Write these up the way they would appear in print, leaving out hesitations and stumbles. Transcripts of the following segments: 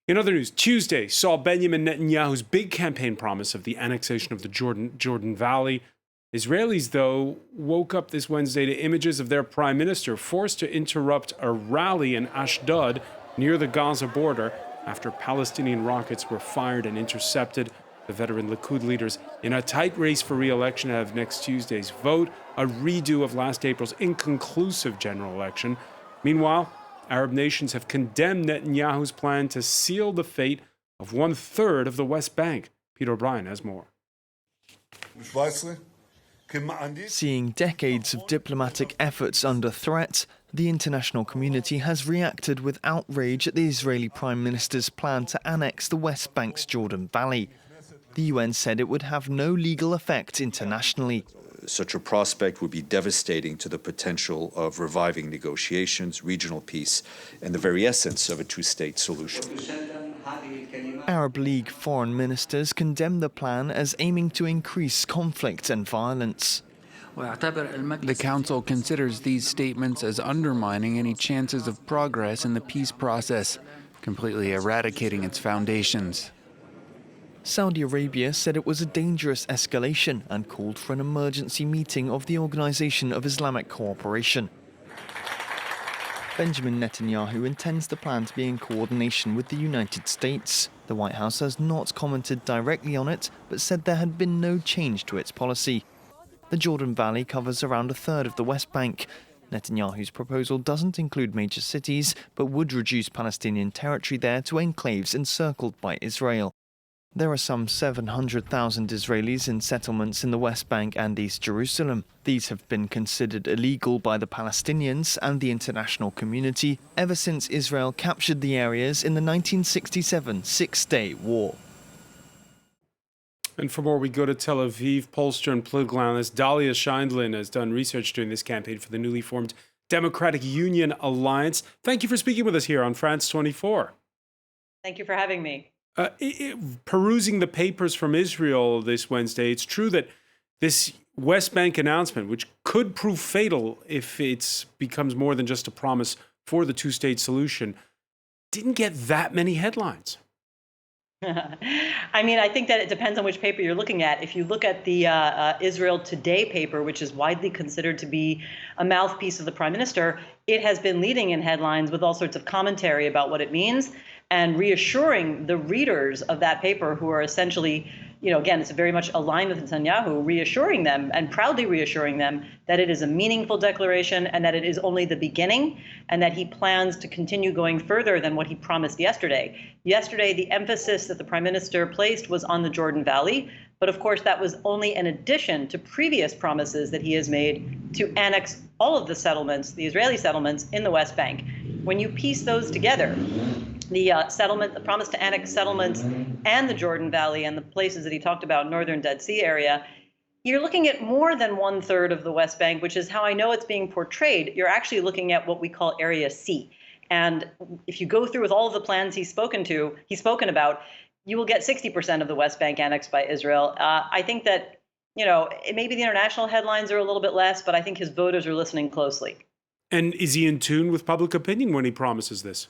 In other news, Tuesday saw Benjamin Netanyahu's big campaign promise of the annexation of the Jordan Valley. Israelis, though, woke up this Wednesday to images of their prime minister forced to interrupt a rally in Ashdod near the Gaza border after Palestinian rockets were fired and intercepted. The veteran Likud leaders in a tight race for re-election ahead of next Tuesday's vote, a redo of last April's inconclusive general election. Meanwhile, Arab nations have condemned Netanyahu's plan to seal the fate of 1/3 of the West Bank. Peter O'Brien has more. Seeing decades of diplomatic efforts under threat, the international community has reacted with outrage at the Israeli Prime Minister's plan to annex the West Bank's Jordan Valley. The UN said it would have no legal effect internationally. Such a prospect would be devastating to the potential of reviving negotiations, regional peace, and the very essence of a two-state solution. Arab League foreign ministers condemned the plan as aiming to increase conflict and violence. The Council considers these statements as undermining any chances of progress in the peace process, completely eradicating its foundations. Saudi Arabia said it was a dangerous escalation and called for an emergency meeting of the Organization of Islamic Cooperation. Benjamin Netanyahu intends the plan to be in coordination with the United States. The White House has not commented directly on it, but said there had been no change to its policy. The Jordan Valley covers around 1/3 of the West Bank. Netanyahu's proposal doesn't include major cities, but would reduce Palestinian territory there to enclaves encircled by Israel. There are some 700,000 Israelis in settlements in the West Bank and East Jerusalem. These have been considered illegal by the Palestinians and the international community ever since Israel captured the areas in the 1967 Six-Day War. And for more, we go to Tel Aviv. Pollster and political analyst Dahlia Scheindlin has done research during this campaign for the newly formed Democratic Union Alliance. Thank you for speaking with us here on France 24. Thank you for having me. Perusing the papers from Israel this Wednesday, it's true that this West Bank announcement, which could prove fatal if it becomes more than just a promise for the two-state solution, didn't get that many headlines. I mean, I think that it depends on which paper you're looking at. If you look at the Israel Today paper, which is widely considered to be a mouthpiece of the prime minister, it has been leading in headlines with all sorts of commentary about what it means and reassuring the readers of that paper, who are essentially, again, it's very much aligned with Netanyahu, reassuring them and proudly reassuring them that it is a meaningful declaration and that it is only the beginning and that he plans to continue going further than what he promised yesterday. Yesterday, the emphasis that the prime minister placed was on the Jordan Valley. But of course, that was only an addition to previous promises that he has made to annex all of the settlements, the Israeli settlements in the West Bank. When you piece those together, the promise to annex settlements and the Jordan Valley and the places that he talked about, northern Dead Sea area, you're looking at more than 1/3 of the West Bank, which is how I know it's being portrayed. You're actually looking at what we call Area C. And if you go through with all of the plans he's spoken about, you will get 60% of the West Bank annexed by Israel. I think that, maybe the international headlines are a little bit less, but I think his voters are listening closely. And is he in tune with public opinion when he promises this?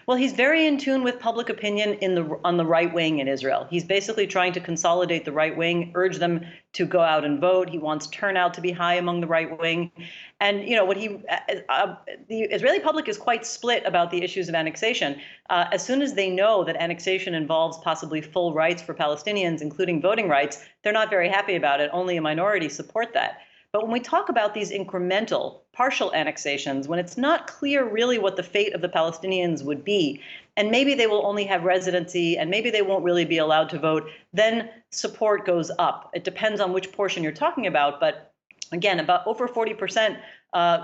Well, he's very in tune with public opinion on the right wing in Israel. He's basically trying to consolidate the right wing, urge them to go out and vote. He wants turnout to be high among the right wing. And, the Israeli public is quite split about the issues of annexation. As soon as they know that annexation involves possibly full rights for Palestinians, including voting rights, they're not very happy about it. Only a minority support that. But when we talk about these incremental, partial annexations, when it's not clear really what the fate of the Palestinians would be, and maybe they will only have residency and maybe they won't really be allowed to vote, then support goes up. It depends on which portion you're talking about. But again, about over 40%,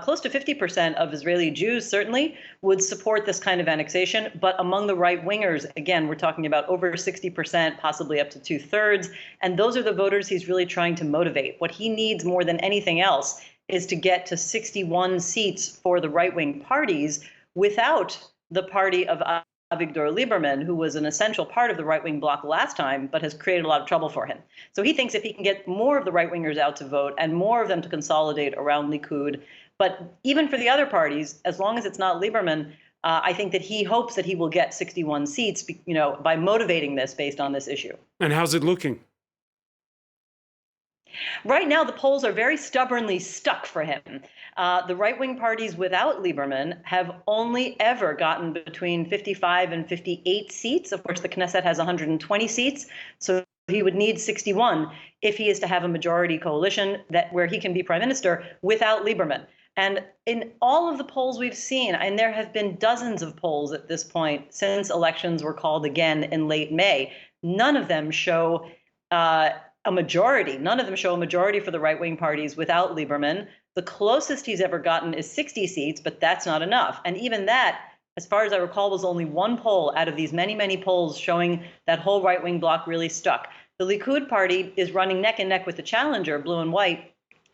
close to 50% of Israeli Jews certainly would support this kind of annexation. But among the right wingers, again, we're talking about over 60%, possibly up to 2/3. And those are the voters he's really trying to motivate. What he needs more than anything else is to get to 61 seats for the right wing parties without the party of Avgidor Lieberman, who was an essential part of the right-wing bloc last time, but has created a lot of trouble for him. So he thinks if he can get more of the right-wingers out to vote and more of them to consolidate around Likud, but even for the other parties, as long as it's not Lieberman, I think that he hopes that he will get 61 seats, by motivating this based on this issue. And how's it looking? Right now, the polls are very stubbornly stuck for him. The right-wing parties without Lieberman have only ever gotten between 55 and 58 seats. Of course, the Knesset has 120 seats, so he would need 61 if he is to have a majority coalition where he can be prime minister without Lieberman. And in all of the polls we've seen, and there have been dozens of polls at this point since elections were called again in late May, none of them show a majority. None of them show a majority for the right-wing parties without Lieberman. The closest he's ever gotten is 60 seats, but that's not enough. And even that, as far as I recall, was only one poll out of these many, many polls showing that whole right-wing bloc really stuck. The Likud party is running neck and neck with the challenger, blue and white,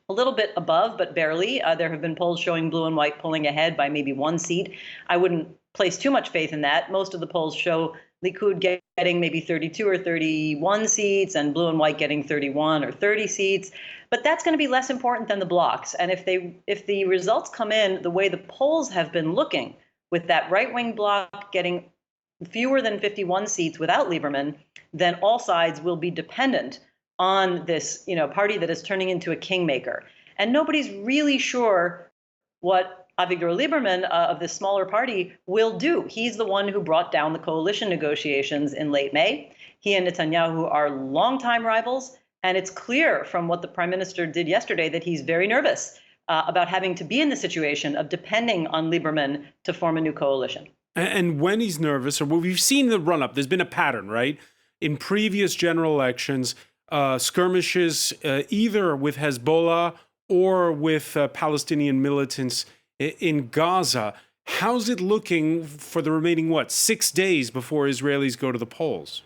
a little bit above, but barely. There have been polls showing blue and white pulling ahead by maybe one seat. I wouldn't place too much faith in that. Most of the polls show Likud getting maybe 32 or 31 seats and blue and white getting 31 or 30 seats. But that's going to be less important than the blocs. And if the results come in the way the polls have been looking, with that right-wing bloc getting fewer than 51 seats without Lieberman, then all sides will be dependent on this, party that is turning into a kingmaker. And nobody's really sure what Avgidor Lieberman of this smaller party will do. He's the one who brought down the coalition negotiations in late May. He and Netanyahu are longtime rivals, and it's clear from what the prime minister did yesterday that he's very nervous about having to be in the situation of depending on Lieberman to form a new coalition. And when he's nervous, or we've seen the run-up, there's been a pattern, right? In previous general elections, skirmishes either with Hezbollah or with Palestinian militants in Gaza. How's it looking for the remaining, 6 days before Israelis go to the polls?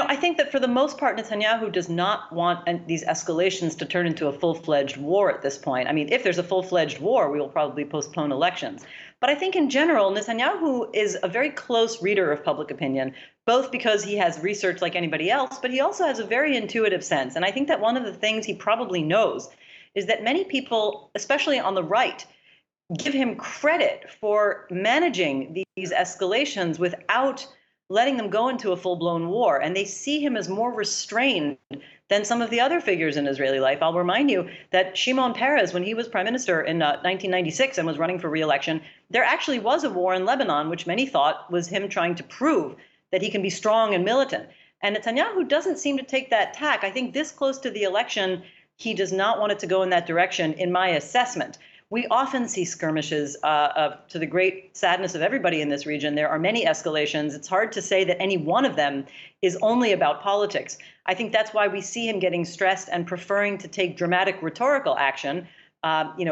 I think that for the most part, Netanyahu does not want these escalations to turn into a full-fledged war at this point. I mean, if there's a full-fledged war, we will probably postpone elections. But I think in general, Netanyahu is a very close reader of public opinion, both because he has research like anybody else, but he also has a very intuitive sense. And I think that one of the things he probably knows is that many people, especially on the right, give him credit for managing these escalations without letting them go into a full-blown war. And they see him as more restrained than some of the other figures in Israeli life. I'll remind you that Shimon Peres, when he was prime minister in 1996 and was running for re-election, there actually was a war in Lebanon, which many thought was him trying to prove that he can be strong and militant. And Netanyahu doesn't seem to take that tack. I think this close to the election, he does not want it to go in that direction, in my assessment. We often see skirmishes to the great sadness of everybody in this region. There are many escalations. It's hard to say that any one of them is only about politics. I think that's why we see him getting stressed and preferring to take dramatic rhetorical action.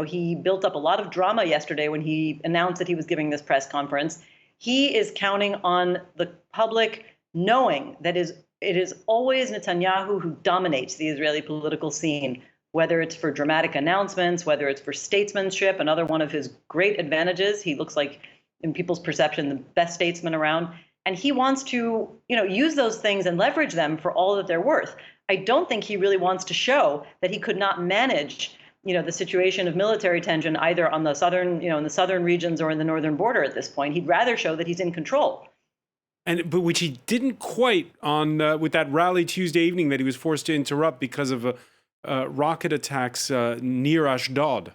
He built up a lot of drama yesterday when he announced that he was giving this press conference. He is counting on the public knowing that it is always Netanyahu who dominates the Israeli political scene, whether it's for dramatic announcements, whether it's for statesmanship, another one of his great advantages. He looks like, in people's perception, the best statesman around. And he wants to, use those things and leverage them for all that they're worth. I don't think he really wants to show that he could not manage, the situation of military tension either on the southern, in the southern regions or in the northern border at this point. He'd rather show that he's in control. But which he didn't quite on with that rally Tuesday evening that he was forced to interrupt because of rocket attacks near Ashdod.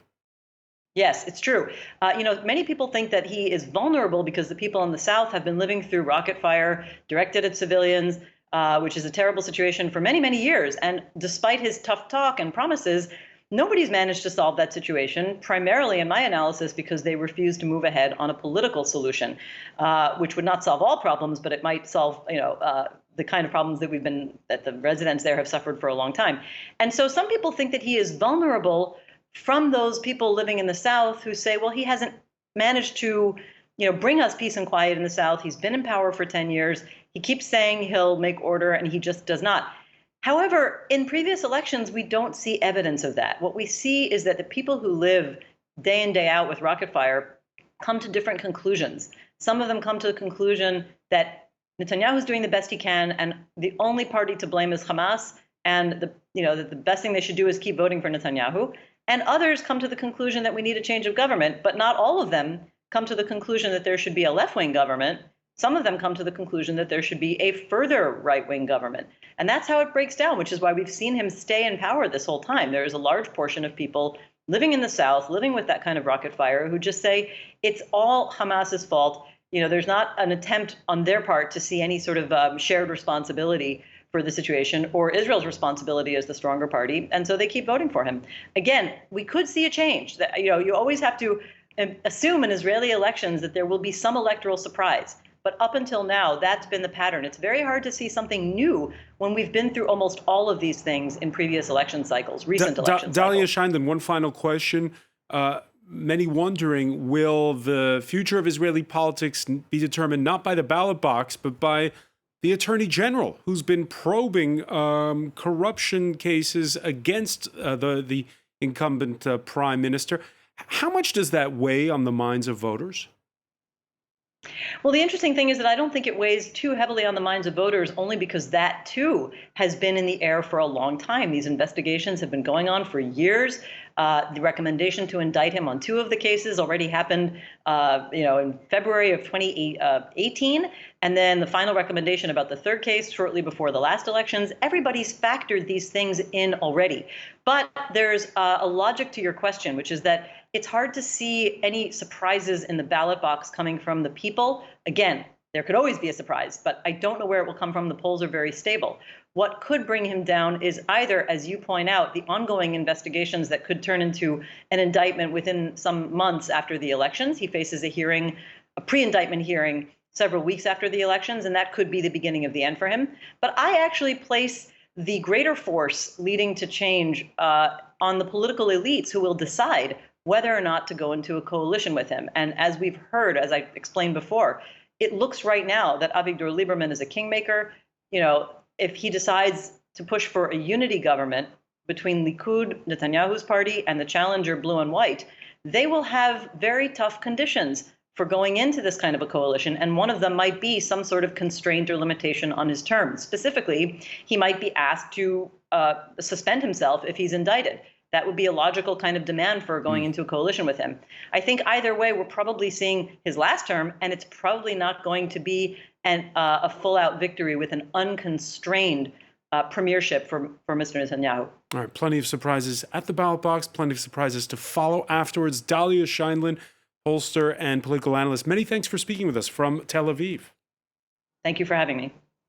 Yes, it's true. Many people think that he is vulnerable because the people in the south have been living through rocket fire directed at civilians, which is a terrible situation for many, many years. And despite his tough talk and promises, nobody's managed to solve that situation, primarily in my analysis because they refuse to move ahead on a political solution, which would not solve all problems, but it might solve, the kind of problems that the residents there have suffered for a long time. And so some people think that he is vulnerable from those people living in the South who say, well, he hasn't managed to, bring us peace and quiet in the South. He's been in power for 10 years. He keeps saying he'll make order, and he just does not. However, in previous elections, we don't see evidence of that. What we see is that the people who live day in, day out with rocket fire come to different conclusions. Some of them come to the conclusion that Netanyahu is doing the best he can, and the only party to blame is Hamas, and that the best thing they should do is keep voting for Netanyahu. And others come to the conclusion that we need a change of government, but not all of them come to the conclusion that there should be a left-wing government. Some of them come to the conclusion that there should be a further right-wing government. And that's how it breaks down, which is why we've seen him stay in power this whole time. There is a large portion of people living in the South, living with that kind of rocket fire, who just say it's all Hamas's fault. There's not an attempt on their part to see any sort of shared responsibility for the situation or Israel's responsibility as the stronger party. And so they keep voting for him. Again, we could see a change. You always have to assume in Israeli elections that there will be some electoral surprise. But up until now, that's been the pattern. It's very hard to see something new when we've been through almost all of these things in previous election cycles, recent election cycles. Dahlia Scheindlin, one final question. Many wondering, will the future of Israeli politics be determined not by the ballot box, but by the Attorney General, who's been probing corruption cases against the incumbent Prime Minister? How much does that weigh on the minds of voters? Well, the interesting thing is that I don't think it weighs too heavily on the minds of voters, only because that, too, has been in the air for a long time. These investigations have been going on for years. The recommendation to indict him on 2 of the cases already happened, in February of 2018. And then the final recommendation about the 3rd case shortly before the last elections. Everybody's factored these things in already. But there's a logic to your question, which is that it's hard to see any surprises in the ballot box coming from the people. Again, there could always be a surprise, but I don't know where it will come from. The polls are very stable. What could bring him down is either, as you point out, the ongoing investigations that could turn into an indictment within some months after the elections. He faces a pre-indictment hearing several weeks after the elections, and that could be the beginning of the end for him. But I actually place the greater force leading to change on the political elites who will decide whether or not to go into a coalition with him. And as we've heard, as I explained before, it looks right now that Avgidor Lieberman is a kingmaker. If he decides to push for a unity government between Likud, Netanyahu's party, and the challenger blue and white, they will have very tough conditions for going into this kind of a coalition. And one of them might be some sort of constraint or limitation on his terms. Specifically, he might be asked to suspend himself if he's indicted. That would be a logical kind of demand for going into a coalition with him. I think either way, we're probably seeing his last term, and it's probably not going to be a full-out victory with an unconstrained premiership for Mr. Netanyahu. All right, plenty of surprises at the ballot box, plenty of surprises to follow afterwards. Dahlia Scheindlin, pollster and political analyst, many thanks for speaking with us from Tel Aviv. Thank you for having me.